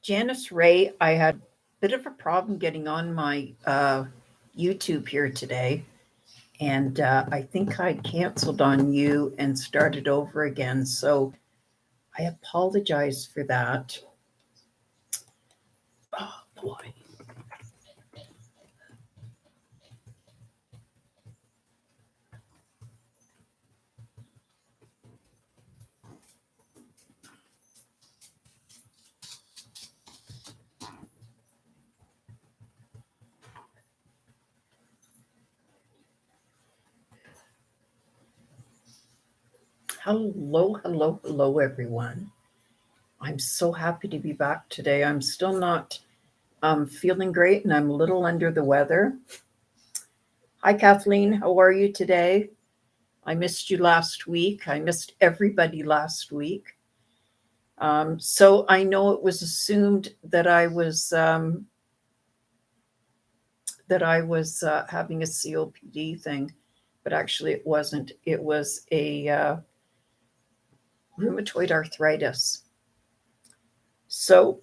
Janice Ray, I had a bit of a problem getting on my YouTube here today, and I think I canceled on you and started over again. So I apologize for that. Oh boy. Hello, hello, hello, everyone. I'm so happy to be back today. I'm still not feeling great and I'm a little under the weather. Hi, Kathleen. How are you today? I missed you last week. I missed everybody last week. So I know it was assumed that I was having a COPD thing, but actually it wasn't. It was a rheumatoid arthritis. So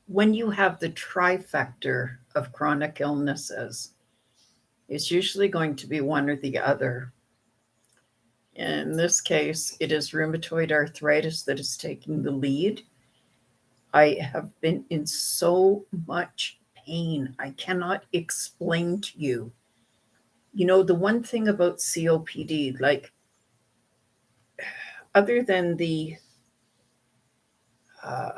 when you have the trifactor of chronic illnesses, it's usually going to be one or the other. In this case, it is rheumatoid arthritis that is taking the lead. I have been in so much pain. I cannot explain to you. You know, the one thing about COPD, like, other than uh,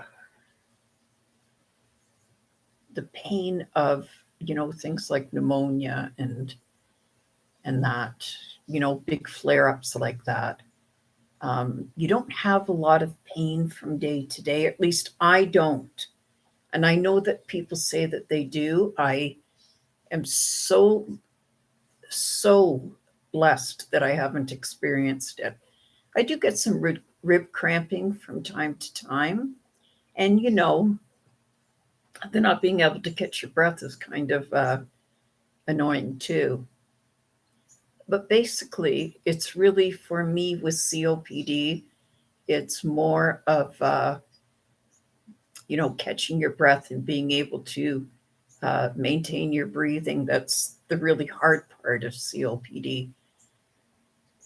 the pain of, things like pneumonia and that, big flare-ups like that, you don't have a lot of pain from day to day. At least I don't. And I know that people say that they do. I am so, so blessed that I haven't experienced it. I do get some rib cramping from time to time. And, the not being able to catch your breath is kind of annoying too. But basically, it's really for me with COPD, it's more of, catching your breath and being able to maintain your breathing. That's the really hard part of COPD.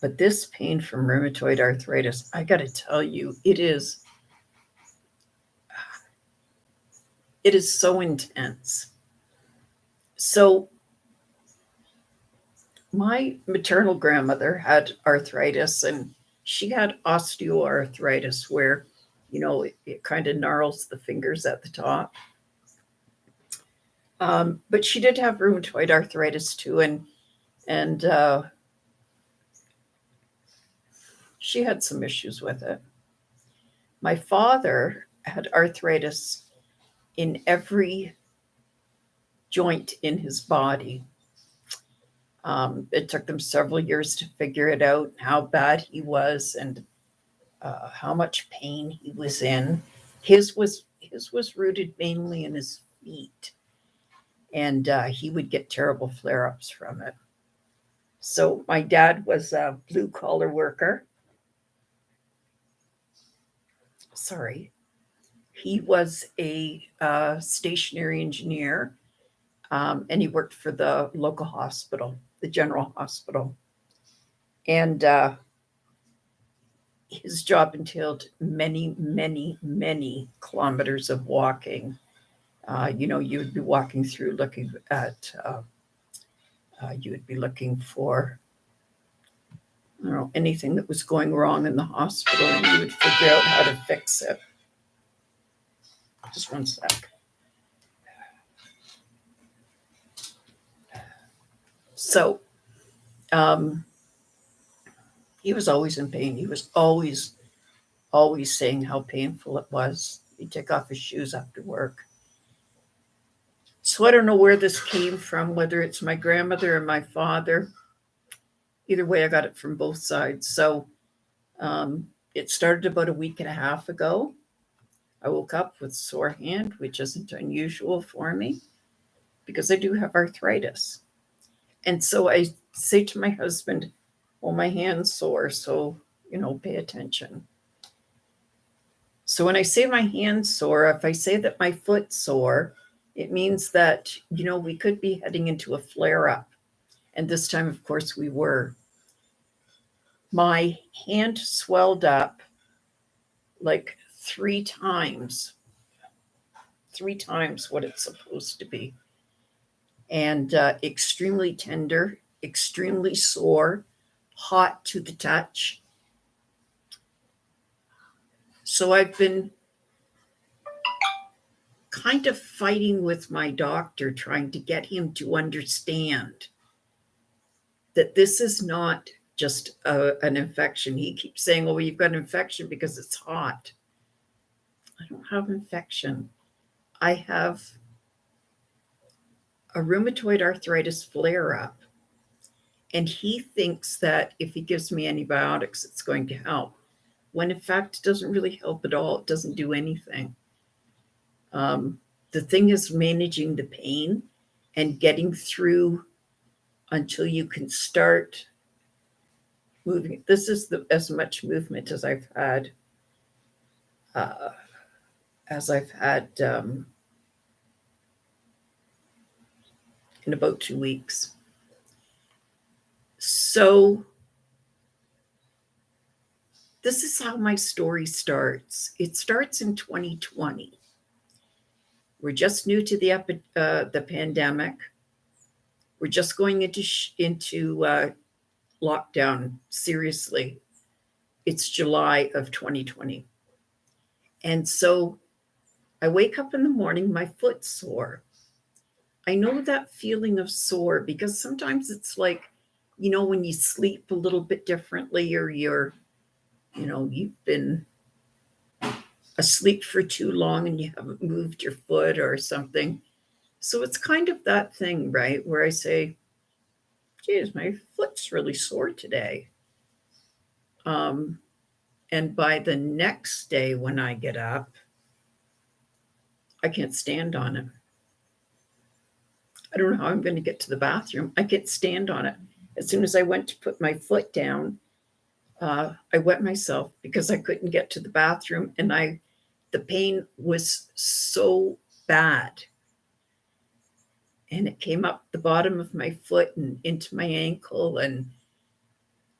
But this pain from rheumatoid arthritis, I got to tell you, it is so intense. So my maternal grandmother had arthritis, and she had osteoarthritis where, it kind of gnarls the fingers at the top. But she did have rheumatoid arthritis too, and she had some issues with it. My father had arthritis in every joint in his body. It took them several years to figure it out, how bad he was and how much pain he was in. His was rooted mainly in his feet, and he would get terrible flare-ups from it. So my dad was a blue-collar worker. Sorry. He was a stationary engineer, and he worked for the local hospital, the general hospital. And his job entailed many, many, many kilometers of walking. You would be walking through looking at, you would be looking for, I don't know, anything that was going wrong in the hospital, and you would figure out how to fix it. Just one sec. So he was always in pain. He was always, always saying how painful it was. He'd take off his shoes after work. So I don't know where this came from, whether it's my grandmother or my father. Either way, I got it from both sides. So it started about a week and a half ago. I woke up with sore hand, which isn't unusual for me because I do have arthritis. And so I say to my husband, well, my hand's sore, so, pay attention. So when I say my hand's sore, if I say that my foot's sore, it means that, we could be heading into a flare up. And this time, of course, we were. My hand swelled up like three times what it's supposed to be. And extremely tender, extremely sore, hot to the touch. So I've been kind of fighting with my doctor, trying to get him to understand that this is not just an infection. He keeps saying, oh, you've got an infection because it's hot. I don't have infection. I have a rheumatoid arthritis flare up. And he thinks that if he gives me antibiotics, it's going to help, when in fact, it doesn't really help at all. It doesn't do anything. The thing is managing the pain and getting through until you can start moving. This is as much movement as I've had in about 2 weeks. So this is how my story starts. It starts in 2020. We're just new to the pandemic. We're just going into lockdown. Seriously, it's July of 2020, and so I wake up in the morning. My foot's sore. I know that feeling of sore because sometimes it's like, when you sleep a little bit differently, or you've been asleep for too long and you haven't moved your foot or something. So it's kind of that thing, right, where I say, geez, my foot's really sore today. And by the next day when I get up, I can't stand on it. I don't know how I'm going to get to the bathroom. I can't stand on it. As soon as I went to put my foot down, I wet myself because I couldn't get to the bathroom, and the pain was so bad. And it came up the bottom of my foot and into my ankle, and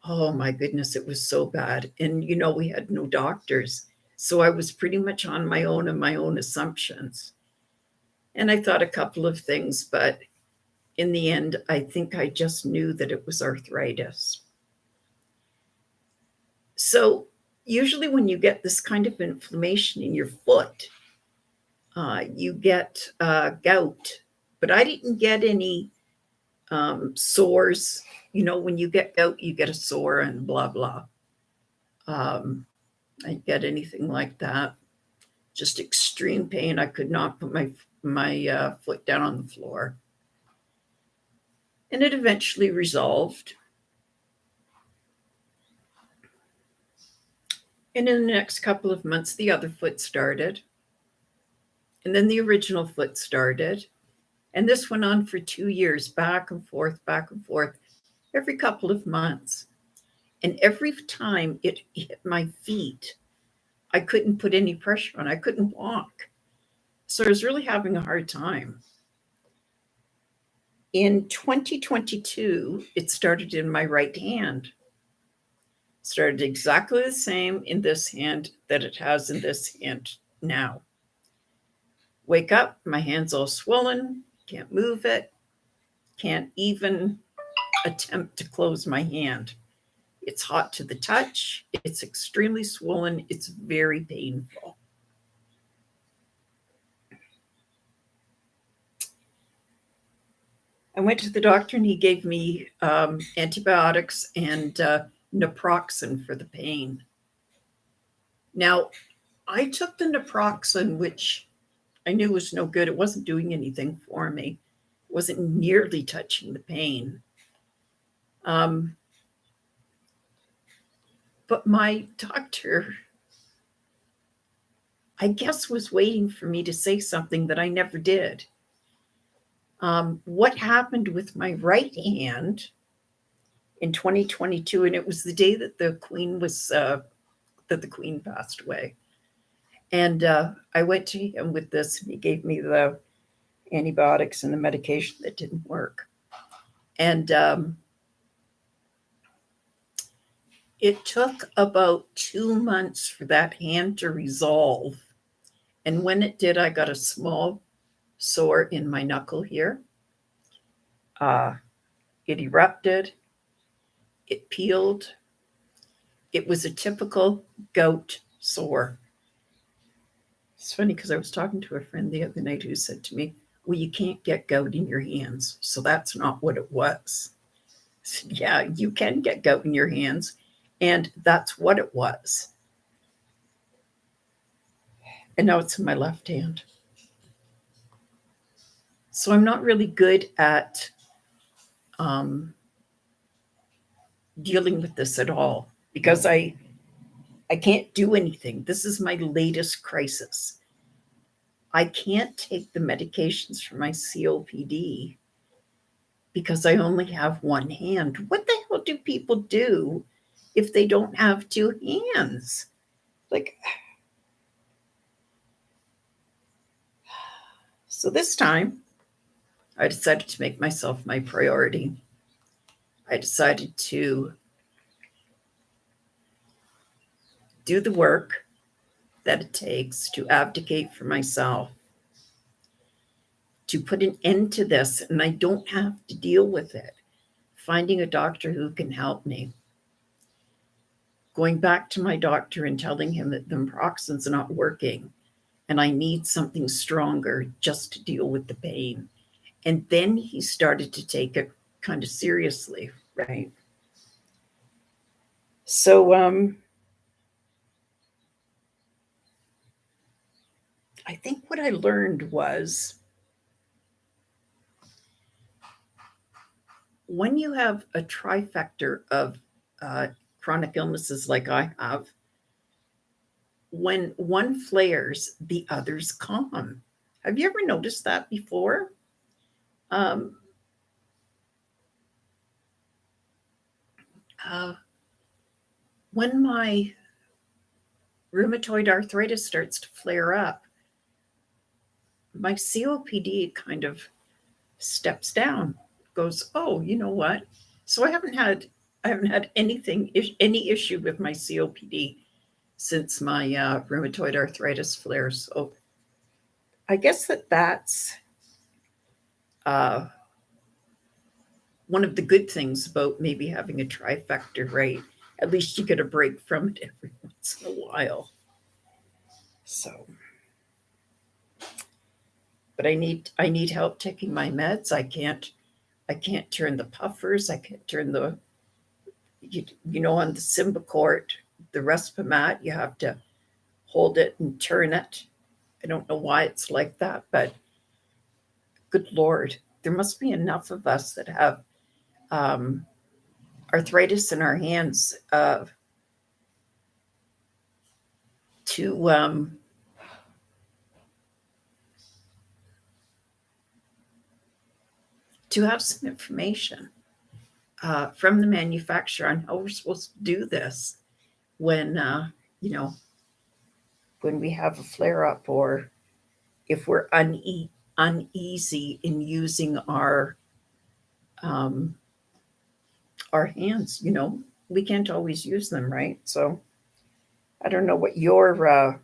oh my goodness, it was so bad. And we had no doctors, so I was pretty much on my own and my own assumptions. And I thought a couple of things, but in the end, I think I just knew that it was arthritis. So usually when you get this kind of inflammation in your foot, you get gout. But I didn't get any sores. When you get gout, you get a sore and blah, blah. I didn't get anything like that. Just extreme pain. I could not put my foot down on the floor. And it eventually resolved. And in the next couple of months, the other foot started. And then the original foot started. And this went on for 2 years, back and forth, every couple of months. And every time it hit my feet, I couldn't put any pressure on. I couldn't walk. So I was really having a hard time. In 2022, it started in my right hand. Started exactly the same in this hand that it has in this hand now. Wake up, my hand's all swollen, can't move it, can't even attempt to close my hand. It's hot to the touch, it's extremely swollen, it's very painful. I went to the doctor and he gave me antibiotics and naproxen for the pain. Now, I took the naproxen, which I knew was no good. It wasn't doing anything for me. It wasn't nearly touching the pain. But my doctor, I guess, was waiting for me to say something that I never did. What happened with my right hand in 2022, and it was the day that the Queen passed away. And I went to him with this, and he gave me the antibiotics and the medication that didn't work. And it took about 2 months for that hand to resolve. And when it did, I got a small sore in my knuckle here. Uh, it erupted, it peeled. It was a typical gout sore. It's funny because I was talking to a friend the other night who said to me, "Well, you can't get gout in your hands, so that's not what it was." I said, "Yeah, you can get gout in your hands, and that's what it was." And now it's in my left hand. So I'm not really good at um, dealing with this at all because I can't do anything. This is my latest crisis. I can't take the medications for my COPD because I only have one hand. What the hell do people do if they don't have two hands? Like, so this time I decided to make myself my priority. I decided to do the work that it takes to abdicate for myself, to put an end to this, and I don't have to deal with it. Finding a doctor who can help me. Going back to my doctor and telling him that the naproxen's not working and I need something stronger just to deal with the pain. And then he started to take it kind of seriously, right? So I think what I learned was when you have a trifactor of uh, chronic illnesses like I have, when one flares, the others calm. Have you ever noticed that before? Um, uh, when my rheumatoid arthritis starts to flare up, my COPD kind of steps down, goes, oh, you know what? So I haven't had any issue with my COPD since my rheumatoid arthritis flare. So I guess that's uh, one of the good things about maybe having a trifecta, right? At least you get a break from it every once in a while. So, but I need help taking my meds. I can't turn the puffers. I can't turn on the Symbicort, the Respimat. You have to hold it and turn it. I don't know why it's like that, but good Lord, there must be enough of us that have um, arthritis in our hands to to have some information from the manufacturer on how we're supposed to do this when you know when we have a flare up, or if we're uneasy in using um, our hands. We can't always use them, right? So I don't know what your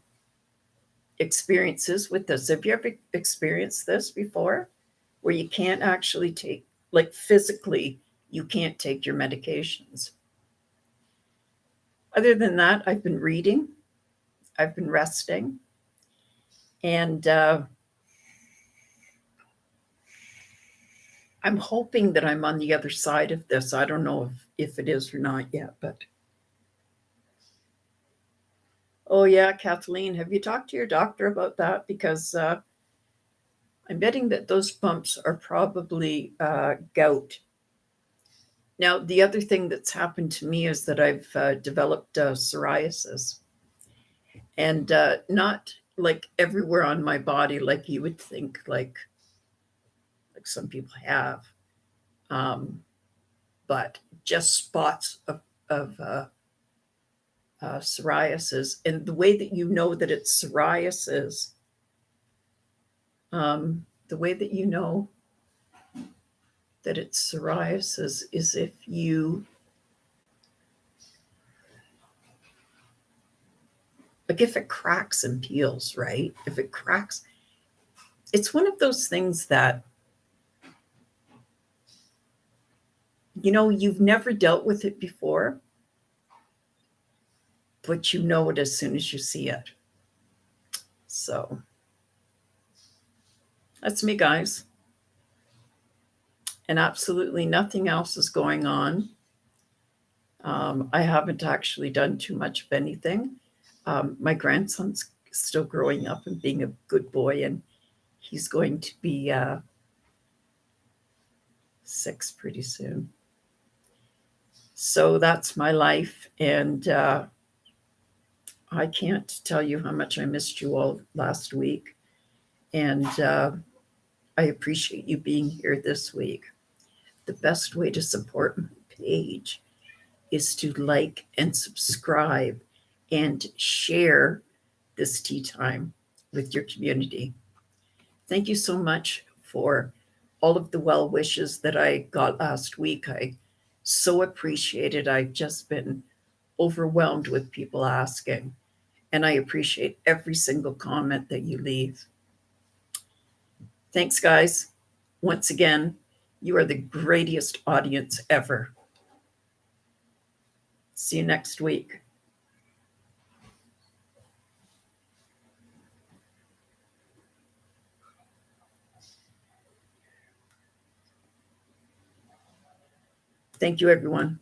experience is with this. Have you ever experienced this before, where you can't actually take, like physically, you can't take your medications? Other than that, I've been reading, I've been resting, and I'm hoping that I'm on the other side of this. I don't know if it is or not yet, but oh yeah, Kathleen, have you talked to your doctor about that? Because I'm betting that those bumps are probably gout. Now, the other thing that's happened to me is that I've developed psoriasis, and not like everywhere on my body, like you would think, like some people have, um, but just spots of psoriasis. And the way that you know that it's psoriasis, the way that you know that it's psoriasis is if you, like if it cracks and peels, right? If it cracks, it's one of those things that, you know, you've never dealt with it before, but you know it as soon as you see it. So that's me, guys. And absolutely nothing else is going on. I haven't actually done too much of anything. My grandson's still growing up and being a good boy, and he's going to be 6 pretty soon. So that's my life, and I can't tell you how much I missed you all last week, and I appreciate you being here this week. The best way to support my page is to like and subscribe and share this tea time with your community. Thank you so much for all of the well wishes that I got last week. I so appreciate it. I've just been overwhelmed with people asking, and I appreciate every single comment that you leave. Thanks, guys. Once again, you are the greatest audience ever. See you next week. Thank you, everyone.